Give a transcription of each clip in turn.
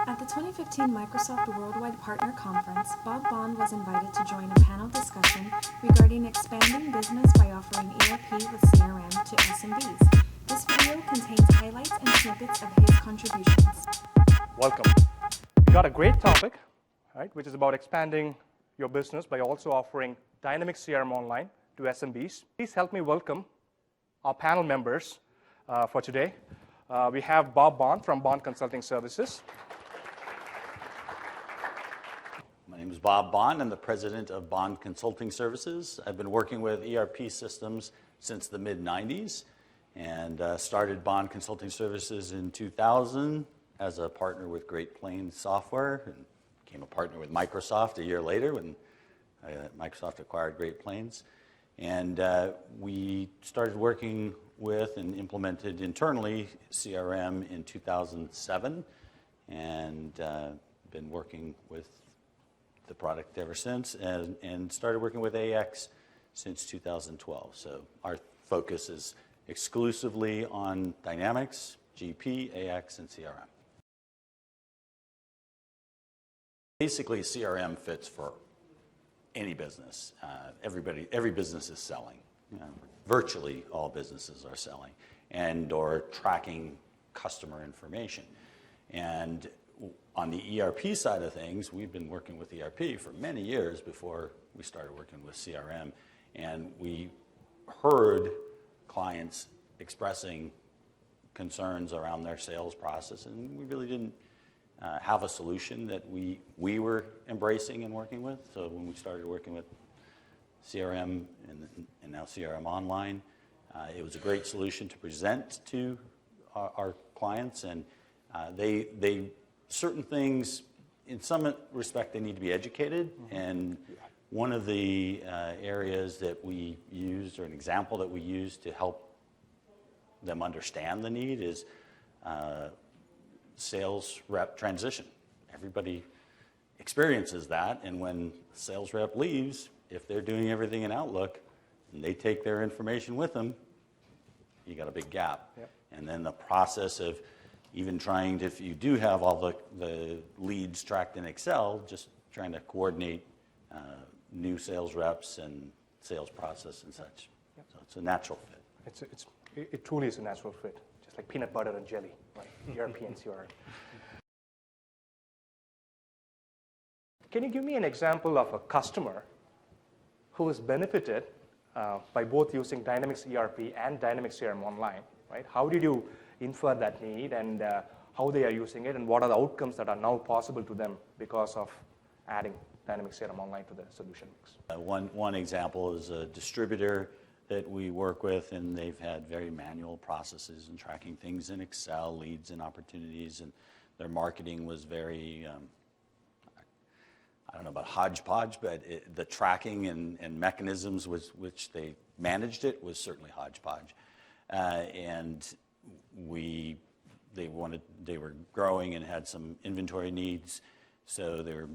At the 2015 Microsoft Worldwide Partner Conference, Bob Bond was invited to join a panel discussion regarding expanding business by offering ERP with CRM to SMBs. This video contains highlights and snippets of his contributions. Welcome. We got a great topic, right, which is about expanding your business by also offering dynamic CRM Online to SMBs. Please help me welcome our panel members for today. We have Bob Bond from Bond Consulting Services. My name is Bob Bond. I'm the president of Bond Consulting Services. I've been working with ERP systems since the mid-90s and started Bond Consulting Services in 2000 as a partner with Great Plains Software and became a partner with Microsoft a year later when Microsoft acquired Great Plains. And we started working with and implemented internally CRM in 2007 and been working with the product ever since and started working with AX since 2012. So our focus is exclusively on Dynamics, GP, AX, and CRM. Basically, CRM fits for any business. Every business is selling. Virtually all businesses are selling and or tracking customer information. And on the ERP side of things, we've been working with ERP for many years before we started working with CRM. And we heard clients expressing concerns around their sales process, and we really didn't have a solution that we were embracing and working with. So when we started working with CRM and now CRM Online, it was a great solution to present to our clients, and they certain things, in some respect, they need to be educated. Mm-hmm. And one of the areas that we used, or an example that we used to help them understand the need is sales rep transition. Everybody experiences that, and when the sales rep leaves, if they're doing everything in Outlook and they take their information with them, you got a big gap. Yep. And then the process of even trying to, if you do have all the leads tracked in Excel, just trying to coordinate new sales reps and sales process and such. Yep. So it's a natural fit. It truly is a natural fit, just like peanut butter and jelly, right? ERP and CRM. Can you give me an example of a customer who has benefited by both using Dynamics ERP and Dynamics CRM Online, right? How did you infer that need and how they are using it, and what are the outcomes that are now possible to them because of adding Dynamics CRM Online to the solution mix? One example is a distributor that we work with, and they've had very manual processes and tracking things in Excel, leads and opportunities, and their marketing was very, I don't know about hodgepodge, but the tracking and mechanisms which they managed it was certainly hodgepodge. And they were growing and had some inventory needs, so they were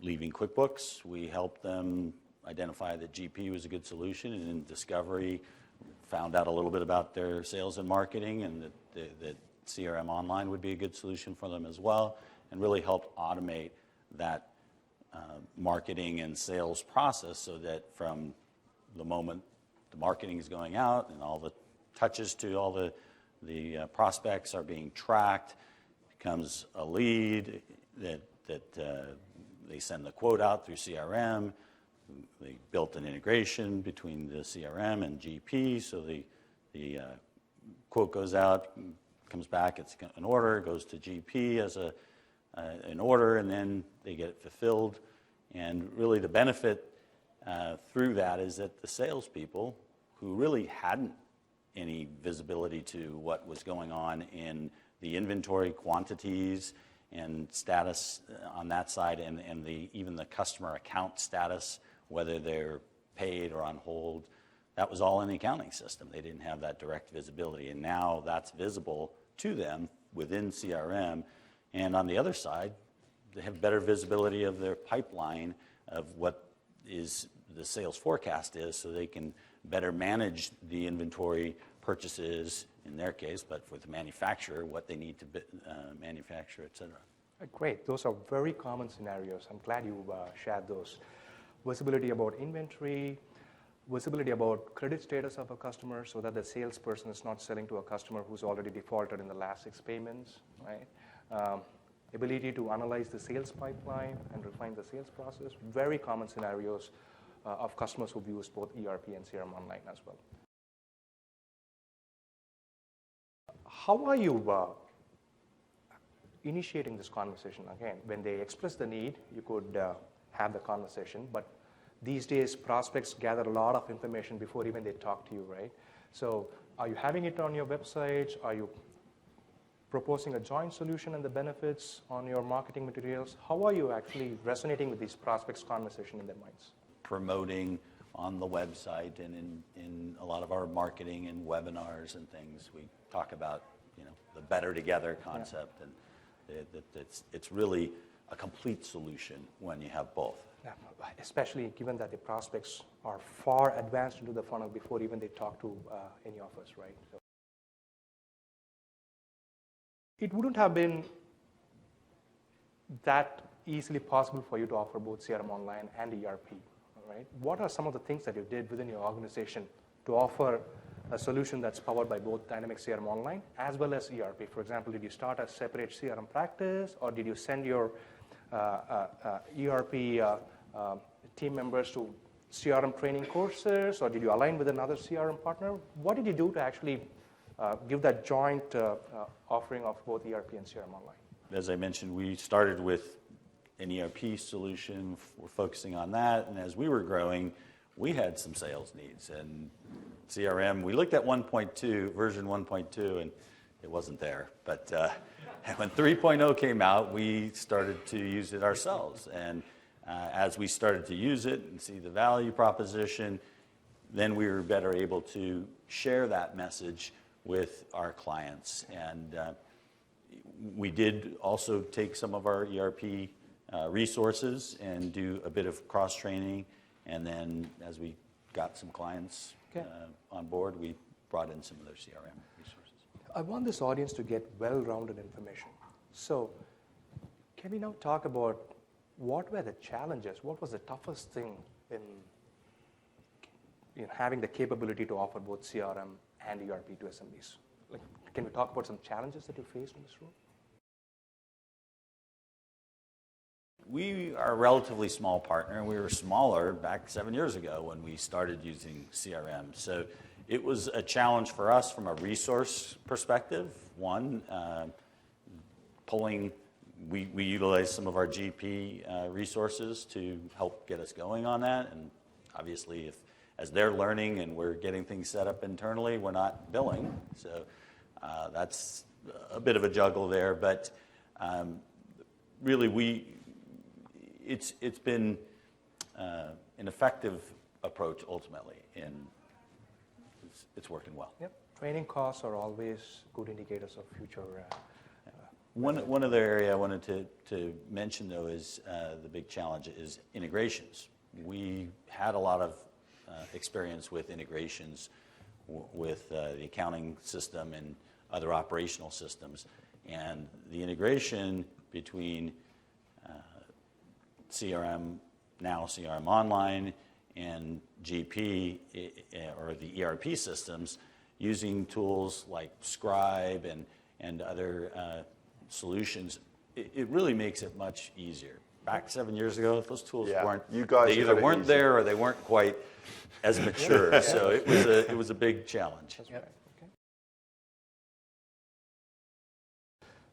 leaving QuickBooks. We helped them identify that GP was a good solution, and in discovery found out a little bit about their sales and marketing, and that CRM Online would be a good solution for them as well, and really helped automate that marketing and sales process so that from the moment the marketing is going out and all the touches to all the prospects are being tracked, becomes a lead that they send the quote out through CRM. They built an integration between the CRM and GP, so the quote goes out, comes back, it's an order, goes to GP as an order, and then they get it fulfilled. And really the benefit through that is that the salespeople who really hadn't any visibility to what was going on in the inventory quantities and status on that side, and even the customer account status, whether they're paid or on hold, that was all in the accounting system. They didn't have that direct visibility, and now that's visible to them within CRM. And on the other side, they have better visibility of their pipeline of what is the sales forecast is, so they can better manage the inventory purchases in their case, but for the manufacturer, what they need to manufacture, et cetera. Great. Those are very common scenarios. I'm glad you shared those. Visibility about inventory, visibility about credit status of a customer so that the salesperson is not selling to a customer who's already defaulted in the last 6 payments, right? Ability to analyze the sales pipeline and refine the sales process. Very common scenarios of customers who've used both ERP and CRM Online as well. How are you initiating this conversation? Again, when they express the need, you could have the conversation, but these days prospects gather a lot of information before even they talk to you, right? So are you having it on your websites? Are you proposing a joint solution and the benefits on your marketing materials? How are you actually resonating with these prospects' conversation in their minds? Promoting on the website and in a lot of our marketing and webinars and things, we talk about the better together concept, and it's really a complete solution when you have both. Yeah, especially given that the prospects are far advanced into the funnel before even they talk to any of us, right? So it wouldn't have been that easily possible for you to offer both CRM Online and ERP, right? What are some of the things that you did within your organization to offer a solution that's powered by both Dynamic CRM Online as well as ERP? For example, did you start a separate CRM practice, or did you send your ERP team members to CRM training courses, or did you align with another CRM partner? What did you do to actually give that joint offering of both ERP and CRM Online? As I mentioned, we started with an ERP solution. We're focusing on that, and as we were growing, we had some sales needs. And CRM, we looked at 1.2, version 1.2, and it wasn't there. But when 3.0 came out, we started to use it ourselves. And as we started to use it and see the value proposition, then we were better able to share that message with our clients. And we did also take some of our ERP resources and do a bit of cross-training. And then as we got some clients on board, we brought in some of their CRM resources. I want this audience to get well-rounded information. So can we now talk about what were the challenges? What was the toughest thing in having the capability to offer both CRM and ERP to SMBs? Like, can we talk about some challenges that you faced in this role? We are a relatively small partner, and we were smaller back 7 years ago when we started using CRM. So it was a challenge for us from a resource perspective. One, we utilized some of our GP resources to help get us going on that. And obviously, as they're learning and we're getting things set up internally, we're not billing. So that's a bit of a juggle there. But really, it's been an effective approach ultimately, and it's working well. Yep. Training costs are always good indicators of future. One other area I wanted to mention, though, is the big challenge is integrations. We had a lot of experience with integrations with the accounting system and other operational systems, and the integration between CRM, now CRM Online, and GP, or the ERP systems, using tools like Scribe and other solutions, it really makes it much easier. Back 7 years ago, those tools weren't. You guys they either weren't there or they weren't quite as mature. So it was a big challenge. That's right. Okay.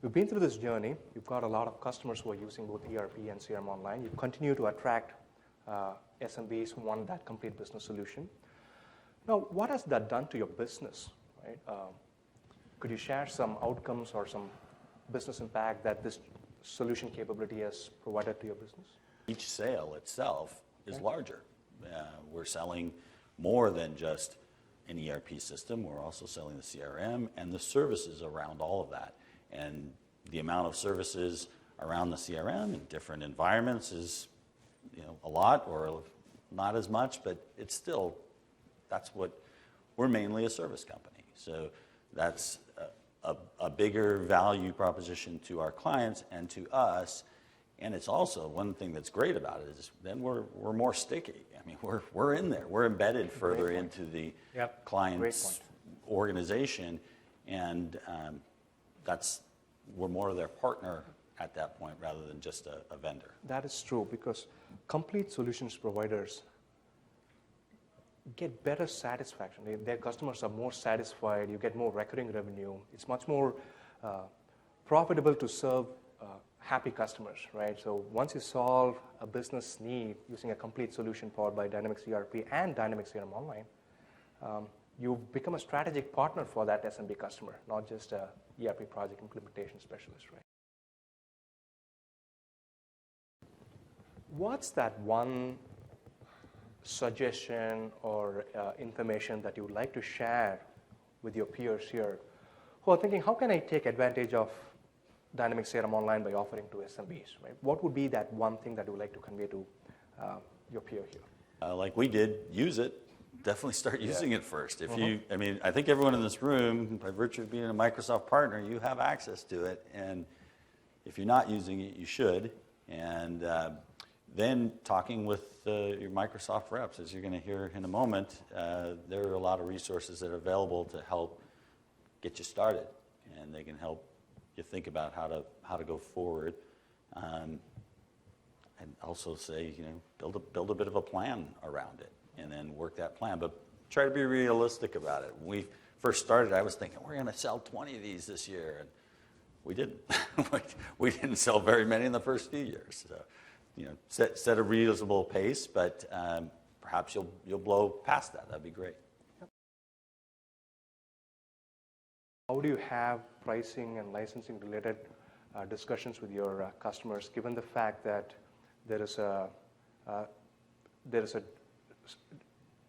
We've been through this journey. You've got a lot of customers who are using both ERP and CRM Online. You continue to attract SMBs who want that complete business solution. Now, what has that done to your business? Right? Could you share some outcomes or some business impact that this solution capability has provided to your business? Each sale itself is larger. We're selling more than just an ERP system. We're also selling the CRM and the services around all of that. And the amount of services around the CRM in different environments is a lot or not as much, but it's still, that's what, we're mainly a service company. So that's a bigger value proposition to our clients and to us. And it's also one thing that's great about it is then we're more sticky. I mean, we're in there. We're embedded further into the client's organization, and we're more of their partner at that point rather than just a vendor. That is true, because complete solutions providers get better satisfaction. Their customers are more satisfied. You get more recurring revenue. It's much more profitable to serve happy customers, right? So once you solve a business need using a complete solution powered by Dynamics ERP and Dynamics CRM Online, you become a strategic partner for that SMB customer, not just a ERP project implementation specialist, right? What's that one suggestion or information that you would like to share with your peers here who are thinking, how can I take advantage of Dynamics CRM Online by offering to SMBs, right? What would be that one thing that you would like to convey to your peer here? Like we did, use it. Definitely start using it first. If I think everyone in this room, by virtue of being a Microsoft partner, you have access to it. And if you're not using it, you should. And then talking with your Microsoft reps, as you're going to hear in a moment, there are a lot of resources that are available to help get you started. And they can help you think about how to go forward. And also say, build a bit of a plan around it, and then work that plan. But try to be realistic about it. When we first started, I was thinking, we're going to sell 20 of these this year. And we didn't. We didn't sell very many in the first few years. So, set a reasonable pace, but perhaps you'll blow past that. That'd be great. How do you have pricing and licensing related discussions with your customers, given the fact that there is a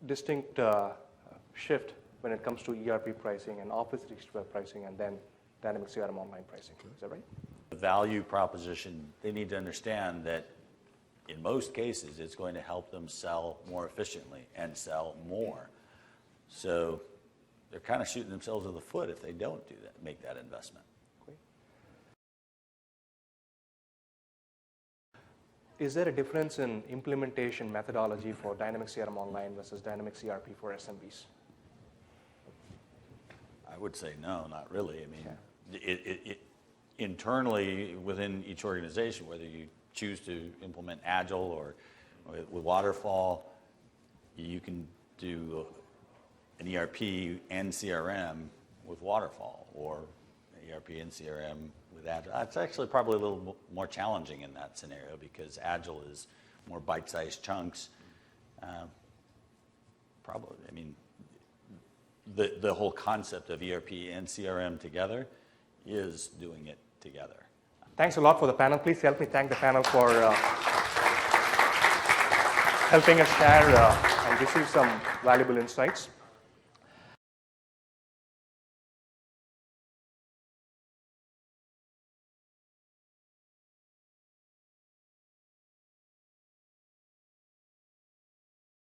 distinct shift when it comes to ERP pricing and Office 365 pricing, and then Dynamics CRM Online pricing? Is that right? The value proposition, they need to understand that in most cases, it's going to help them sell more efficiently and sell more. So they're kind of shooting themselves in the foot if they don't do that, make that investment. Great. Is there a difference in implementation methodology for Dynamics CRM Online versus Dynamics ERP for SMBs? I would say no, not really. I mean, it internally within each organization, whether you choose to implement Agile or with Waterfall, you can do an ERP and CRM with Waterfall, or ERP and CRM with Agile. It's actually probably a little more challenging in that scenario because Agile is more bite-sized chunks. Probably, I mean, the whole concept of ERP and CRM together is doing it together. Thanks a lot for the panel. Please help me thank the panel for helping us share and receive some valuable insights.